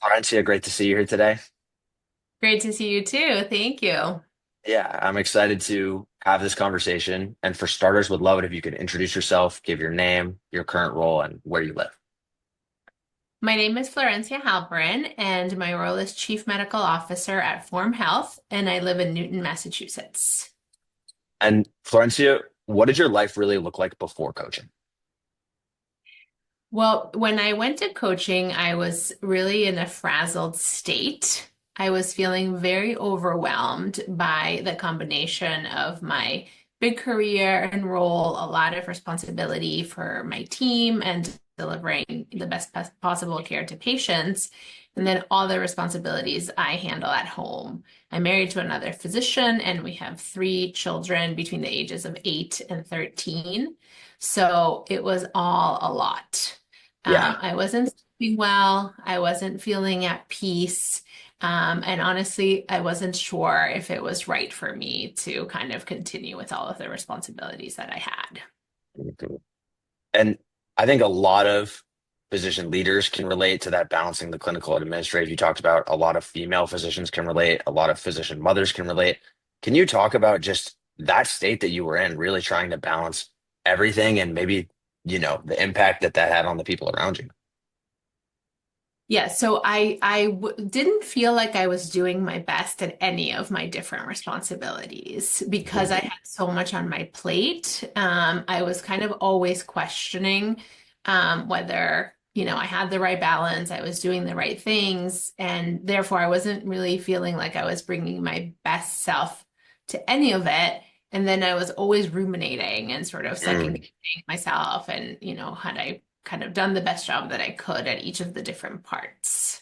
Florencia, great to see you here today. Great to see you too. Thank you. Yeah, I'm excited to have this conversation. And for starters, would love it if you could introduce yourself, give your name, your current role, and where you live. My name is Florencia Halperin, and my role is Chief Medical Officer at Form Health, and I live in Newton, Massachusetts. And Florencia, what did your life really look like before coaching? Well, when I went to coaching, I was really in a frazzled state. I was feeling very overwhelmed by the combination of my big career and role, a lot of responsibility for my team and delivering the best possible care to patients, and then all the responsibilities I handle at home. I'm married to another physician, and we have three children between the ages of 8 and 13. So it was all a lot. Yeah, I wasn't sleeping well. I wasn't feeling at peace. And honestly, I wasn't sure if it was right for me to kind of continue with all of the responsibilities that I had. and I think a lot of physician leaders can relate to that balancing the clinical and administrative. You talked about a lot of female physicians can relate, a lot of physician mothers can relate. Can you talk about just that state that you were in, really trying to balance everything and maybe, the impact that that had on the people around you? Yeah, so didn't feel like I was doing my best at any of my different responsibilities because I had so much on my plate. I was kind of always questioning whether, I had the right balance, I was doing the right things, and therefore I wasn't really feeling like I was bringing my best self to any of it. And then I was always ruminating and sort of second Mm, guessing myself and, had I kind of done the best job that I could at each of the different parts.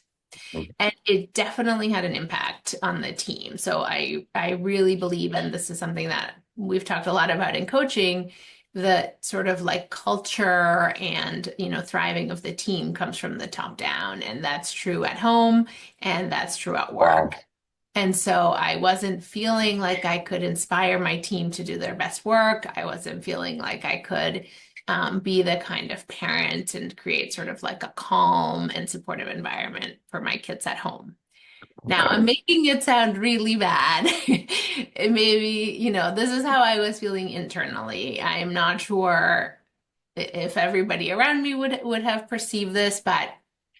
And it definitely had an impact on the team. So I really believe, and this is something that we've talked a lot about in coaching, that sort of like culture and thriving of the team comes from the top down. And that's true at home and that's true at wow. work. And so I wasn't feeling like I could inspire my team to do their best work. I wasn't feeling like I could be the kind of parent and create sort of like a calm and supportive environment for my kids at home. Now, Okay. I'm making it sound really bad. Maybe, this is how I was feeling internally. I'm not sure if everybody around me would have perceived this, but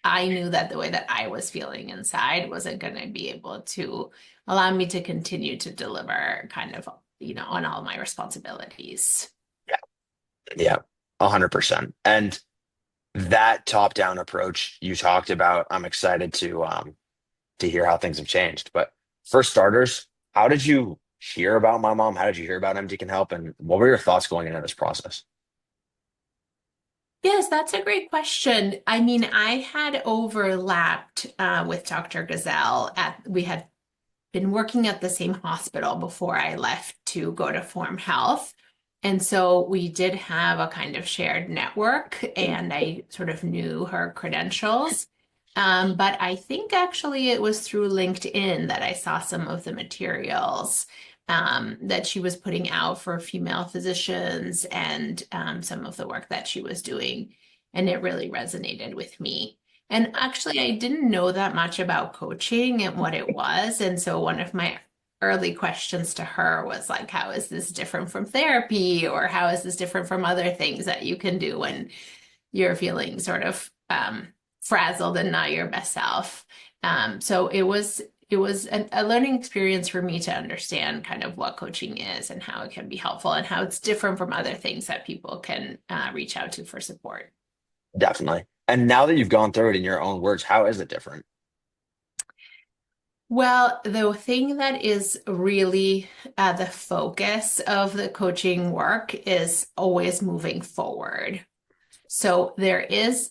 I knew that the way that I was feeling inside wasn't going to be able to allow me to continue to deliver kind of, on all my responsibilities. Yeah. Yeah. 100%. And that top-down approach you talked about, I'm excited to hear how things have changed. But for starters, how did you hear about my mom? How did you hear about MD Can Help? And what were your thoughts going into this process? Yes, that's a great question. I mean, I had overlapped with Dr. Gazelle we had been working at the same hospital before I left to go to Form Health. And so we did have a kind of shared network, and I sort of knew her credentials. But I think actually it was through LinkedIn that I saw some of the materials that she was putting out for female physicians and some of the work that she was doing. And it really resonated with me. And actually, I didn't know that much about coaching and what it was. And so one of my early questions to her was like, how is this different from therapy? Or how is this different from other things that you can do when you're feeling sort of frazzled and not your best self? So it was a learning experience for me to understand kind of what coaching is and how it can be helpful and how it's different from other things that people can reach out to for support. Definitely. And now that you've gone through it in your own words, how is it different? Well, the thing that is really the focus of the coaching work is always moving forward. So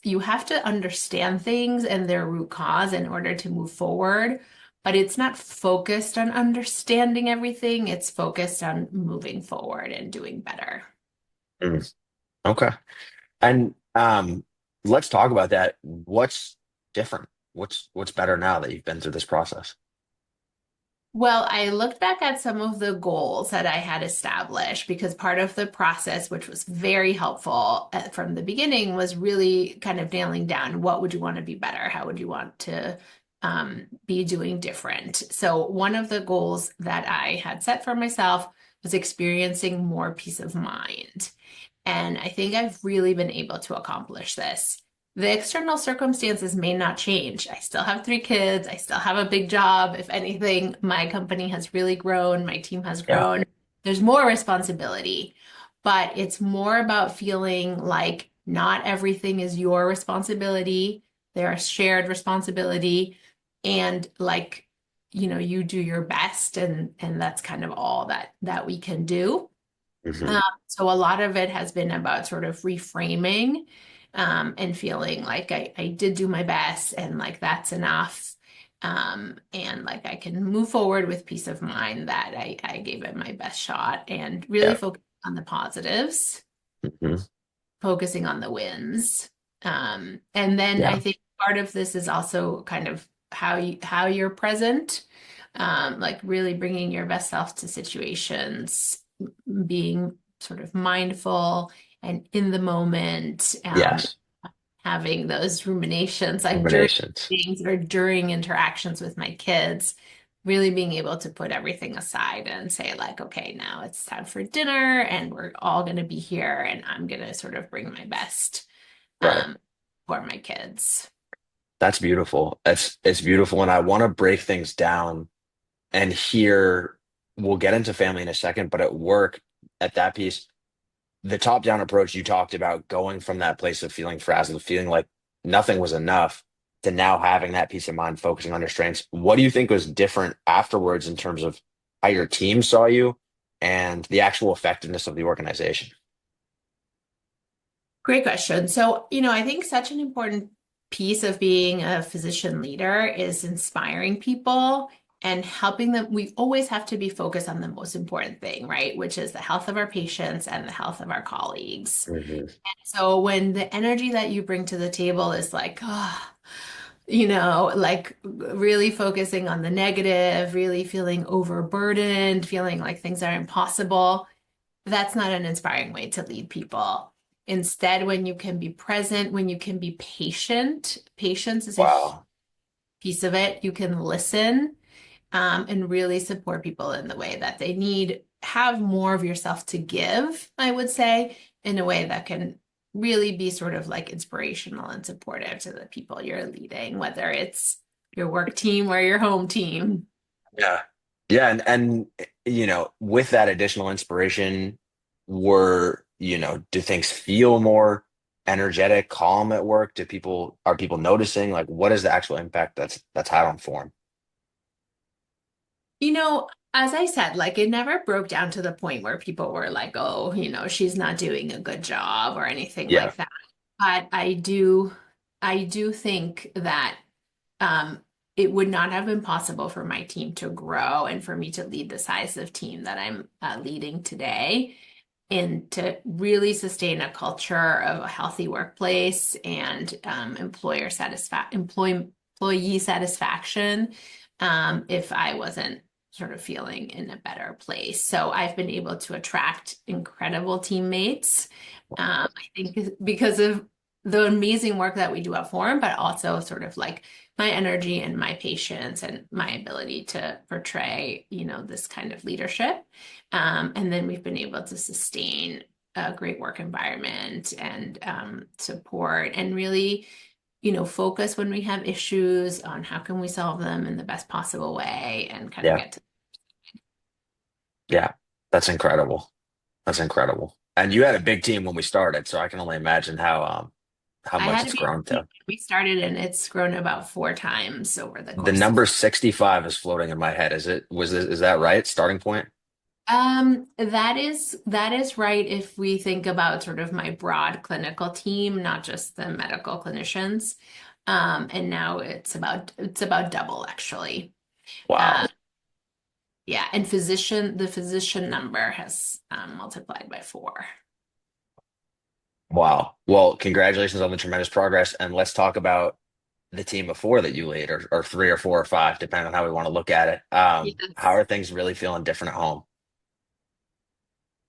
you have to understand things and their root cause in order to move forward, but it's not focused on understanding everything. It's focused on moving forward and doing better. Mm, okay. And let's talk about that. What's different? What's better now that you've been through this process? Well, I looked back at some of the goals that I had established because part of the process, which was very helpful from the beginning, was really kind of nailing down what would you want to be better? How would you want to be doing different? So, one of the goals that I had set for myself was experiencing more peace of mind. And I think I've really been able to accomplish this. The external circumstances may not change. I still have 3 kids. I still have a big job. If anything, my company has really grown. My team has Yeah. grown. There's more responsibility, but it's more about feeling like not everything is your responsibility. There are shared responsibility and like, you do your best and that's kind of all that we can do. Hmm. So a lot of it has been about sort of reframing and feeling like I did do my best and like that's enough. And like I can move forward with peace of mind that I gave it my best shot and really Yeah. focus on the positives, Hmm. focusing on the wins. And then I Yeah. think part of this is also kind of how you're present, like really bringing your best self to situations, being sort of mindful and in the moment, Yes. having those ruminations like during Combinations. things or during interactions with my kids, really being able to put everything aside and say like, okay, now it's time for dinner and we're all going to be here and I'm going to sort of bring my best Right. um, for my kids. That's beautiful. It's beautiful. And I want to break things down and here we'll get into family in a second, but at work, at that piece, the top-down approach you talked about going from that place of feeling frazzled, feeling like nothing was enough, to now having that peace of mind, focusing on your strengths. What do you think was different afterwards in terms of how your team saw you and the actual effectiveness of the organization? Great question. So, I think such an important piece of being a physician leader is inspiring people and helping them. We always have to be focused on the most important thing, right? Which is the health of our patients and the health of our colleagues. Hmm. So when the energy that you bring to the table is like, like really focusing on the negative, really feeling overburdened, feeling like things are impossible, that's not an inspiring way to lead people. Instead, when you can be present, when you can be patient, patience is a huge Wow. piece of it. You can listen and really support people in the way that they need. Have more of yourself to give, I would say, in a way that can really be sort of like inspirational and supportive to the people you're leading, whether it's your work team or your home team. Yeah. Yeah, and with that additional inspiration, do things feel more energetic, calm at work? Are people noticing? Like, what is the actual impact that's had on form? As I said, like it never broke down to the point where people were like, oh, she's not doing a good job or anything Yeah. like that. But I do think that um, it would not have been possible for my team to grow and for me to lead the size of team that I'm leading today and to really sustain a culture of a healthy workplace and employee satisfaction if I wasn't sort of feeling in a better place. So I've been able to attract incredible teammates. I think because of the amazing work that we do at Forum, but also sort of like my energy and my patience and my ability to portray, this kind of leadership. And then we've been able to sustain a great work environment and support and really, focus when we have issues on how can we solve them in the best possible way and kind of Yeah. get to. Yeah. That's incredible. That's incredible. And you had a big team when we started, so I can only imagine how I much had to it's be, grown to. we started and it's grown about 4 times over the The course of. number 65 is floating in my head. Is that right? Starting point? That is right if we think about sort of my broad clinical team, not just the medical clinicians. And now it's about double actually. Uh, Wow. yeah, and the physician number has multiplied by 4. Wow. Well, congratulations on the tremendous progress. And let's talk about the team before that you lead, or three or four or five, depending on how we want to look at it. How Yes. are things really feeling different at home?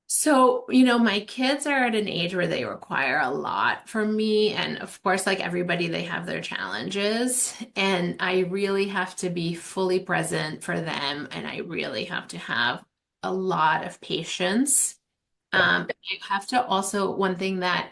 So, my kids are at an age where they require a lot from me. And of course, like everybody, they have their challenges. And I really have to be fully present for them. And I really have to have a lot of patience. Yeah, I have to also, one thing that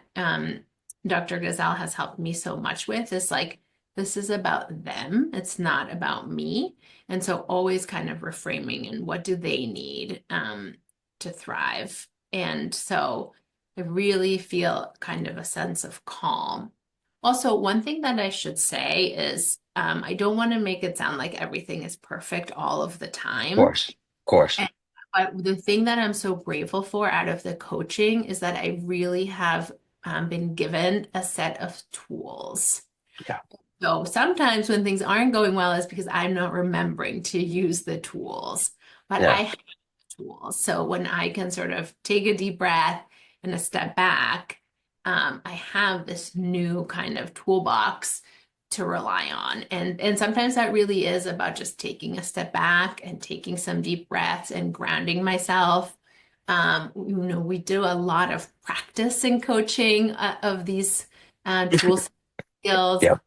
Dr. Gazelle has helped me so much with is like, this is about them. It's not about me. And so always kind of reframing and what do they need to thrive. And so I really feel kind of a sense of calm. Also, one thing that I should say is I don't want to make it sound like everything is perfect all of the of time. course, of course. And, but the thing that I'm so grateful for out of the coaching is that I really have been given a set of tools. Yeah, So sometimes when things aren't going well, is because I'm not remembering to use the tools. But yeah, I have tools. So when I can sort of take a deep breath and a step back, I have this new kind of toolbox to rely on. And sometimes that really is about just taking a step back and taking some deep breaths and grounding myself. We do a lot of practice and coaching of these tools, skills. yep,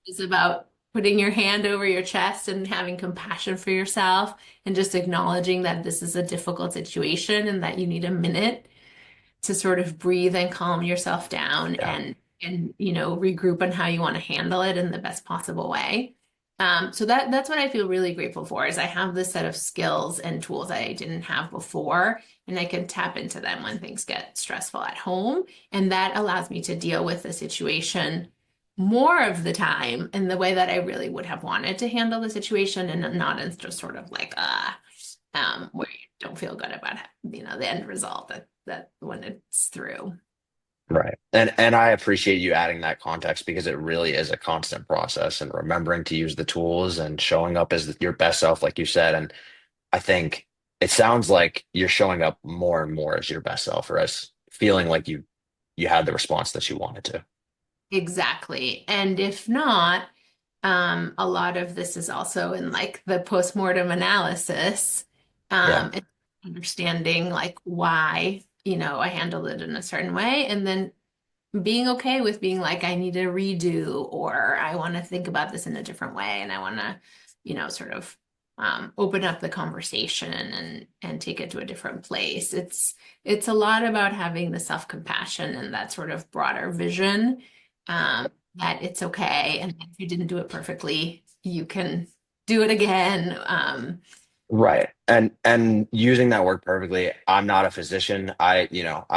Is about putting your hand over your chest and having compassion for yourself and just acknowledging that this is a difficult situation and that you need a minute to sort of breathe and calm yourself down yeah. and regroup on how you want to handle it in the best possible way. So that's what I feel really grateful for is I have this set of skills and tools that I didn't have before, and I can tap into them when things get stressful at home. And that allows me to deal with the situation more of the time in the way that I really would have wanted to handle the situation and not as just sort of like where you don't feel good about the end result that when it's through. Right. And I appreciate you adding that context because it really is a constant process and remembering to use the tools and showing up as your best self, like you said. And I think it sounds like you're showing up more and more as your best self, or as feeling like you had the response that you wanted to. Exactly. And if not, a lot of this is also in like the postmortem analysis, Yeah. and understanding like why, I handled it in a certain way, and then being okay with being like, I need to redo, or I want to think about this in a different way, and I want to, sort of open up the conversation and take it to a different place. It's a lot about having the self-compassion and that sort of broader vision, that it's okay, and if you didn't do it perfectly, you can do it again. Right. And using that word perfectly, I'm not a physician. I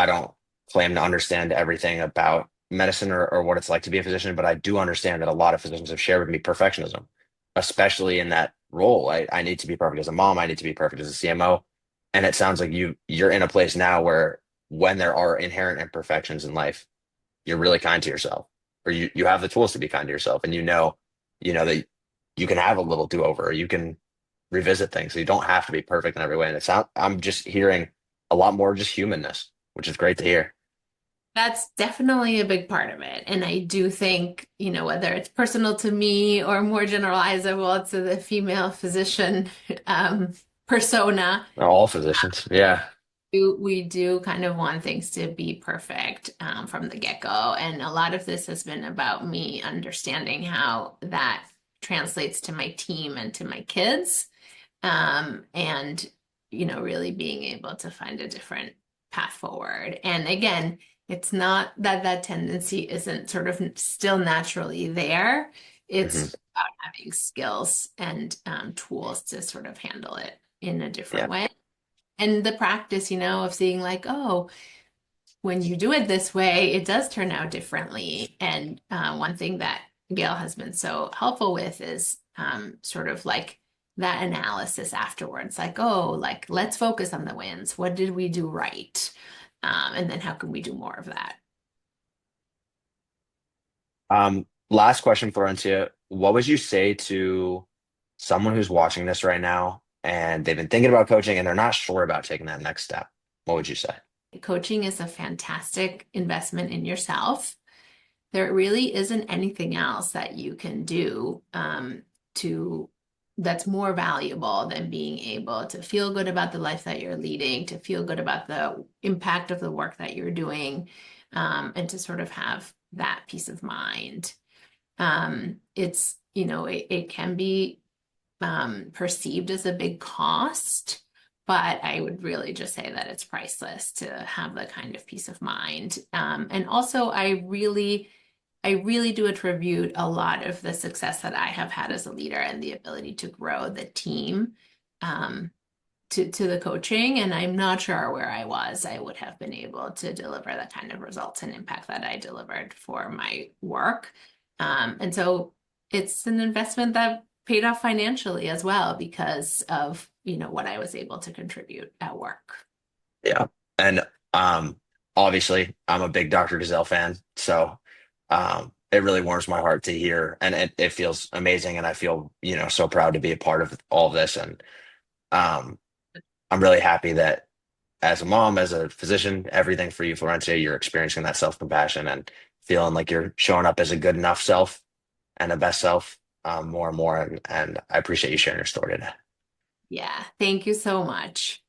don't claim to understand everything about medicine or what it's like to be a physician, but I do understand that a lot of physicians have shared with me perfectionism, especially in that role. I need to be perfect as a mom, I need to be perfect as a CMO. And it sounds like you're in a place now where when there are inherent imperfections in life, you're really kind to yourself, or you have the tools to be kind to yourself, and you know that you can have a little do-over, or you can revisit things. So you don't have to be perfect in every way. And I'm just hearing a lot more just humanness, which is great to hear. That's definitely a big part of it. And I do think, whether it's personal to me or more generalizable to the female physician persona, All physicians. Yeah. we do kind of want things to be perfect from the get-go. And a lot of this has been about me understanding how that translates to my team and to my kids. And really being able to find a different path forward. And again, it's not that that tendency isn't sort of still naturally there. Hmm. It's about having skills and tools to sort of handle it in a different Yeah. way. And the practice, of seeing like, oh, when you do it this way, it does turn out differently. And one thing that Gail has been so helpful with is sort of like that analysis afterwards, like, oh, like let's focus on the wins. What did we do right? And then how can we do more of that? Last question, Florencia. What would you say to someone who's watching this right now and they've been thinking about coaching and they're not sure about taking that next step? What would you say? Coaching is a fantastic investment in yourself. there really isn't anything else that you can do to that's more valuable than being able to feel good about the life that you're leading, to feel good about the impact of the work that you're doing, and to sort of have that peace of mind. It's, it can be perceived as a big cost, but I would really just say that it's priceless to have that kind of peace of mind. And also, I really do attribute a lot of the success that I have had as a leader and the ability to grow the team um, to the coaching. And I'm not sure where I would have been able to deliver the kind of results and impact that I delivered for my work. And so it's an investment that paid off financially as well because of, what I was able to contribute at work. Yeah. And obviously I'm a big Dr. Gazelle fan, so it really warms my heart to hear, and it feels amazing, and I feel, so proud to be a part of all of this. And um I'm really happy that as a mom, as a physician, everything for you, Florencia, you're experiencing that self-compassion and feeling like you're showing up as a good enough self and a best self more and more. And I appreciate you sharing your story today. Yeah, thank you so much.